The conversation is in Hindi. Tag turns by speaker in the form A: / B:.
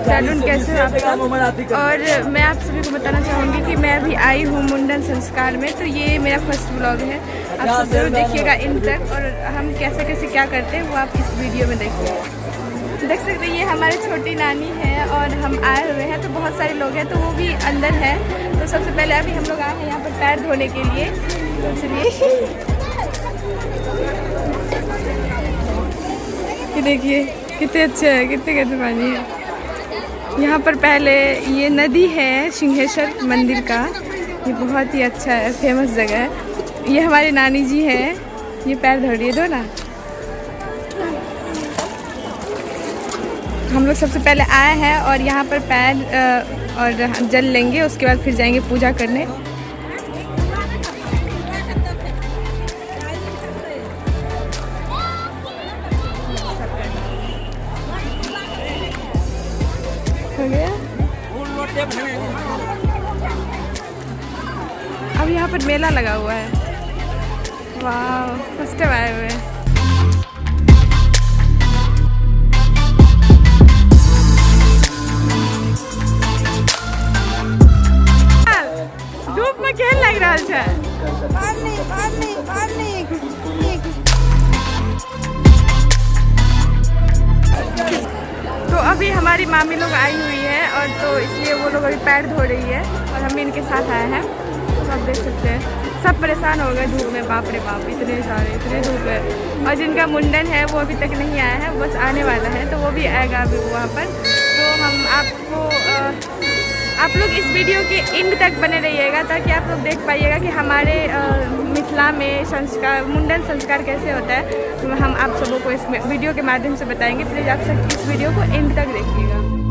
A: सैलून कैसे हो आप सब। और मैं आप सभी को बताना चाहूँगी कि मैं अभी आई हूँ मुंडन संस्कार में, तो ये मेरा फर्स्ट व्लॉग है। आप सब जरूर देखिएगा इन तक, और हम कैसे कैसे क्या करते हैं वो आप इस वीडियो में देखिएगा। देख सकते हैं ये हमारी छोटी नानी है और हम आए हुए हैं, तो बहुत सारे लोग हैं तो वो भी अंदर है। तो सबसे पहले अभी हम लोग आए हैं यहाँ पर पैर धोने के लिए। चलिए ये देखिए कितने अच्छे है, कितने गंदे पानी है। यहाँ पर पहले ये नदी है सिंहेश्वर मंदिर का, ये बहुत ही अच्छा है, फेमस जगह है। ये हमारी नानी जी है, ये पैर धो रही है, दो ना। हम लोग सबसे पहले आए हैं और यहाँ पर पैर और जल लेंगे, उसके बाद फिर जाएंगे पूजा करने। हो गया। अब यहाँ पर मेला लगा हुआ है। वाह, फर्स्ट टाइम आए हुए हैं। धूप में केहन लग रहा है? तो अभी हमारी मामी लोग आई हुई है और तो इसलिए वो लोग अभी पैर धो रही है और हम भी इनके साथ आए हैं। तो आप देख सकते हैं सब परेशान हो गए धूप में, बाप रे बाप, इतने सारे, इतने धूप है। और जिनका मुंडन है वो अभी तक नहीं आया है, बस आने वाला है, तो वो भी आएगा अभी वहाँ पर। तो हम आपको आप लोग इस वीडियो के एंड तक बने रहिएगा ताकि आप लोग देख पाइएगा कि हमारे मिथिला में संस्कार, मुंडन संस्कार कैसे होता है। तो हम आप सबों को इस वीडियो के माध्यम से बताएंगे। प्लीज़ आप सब इस वीडियो को एंड तक देखिएगा।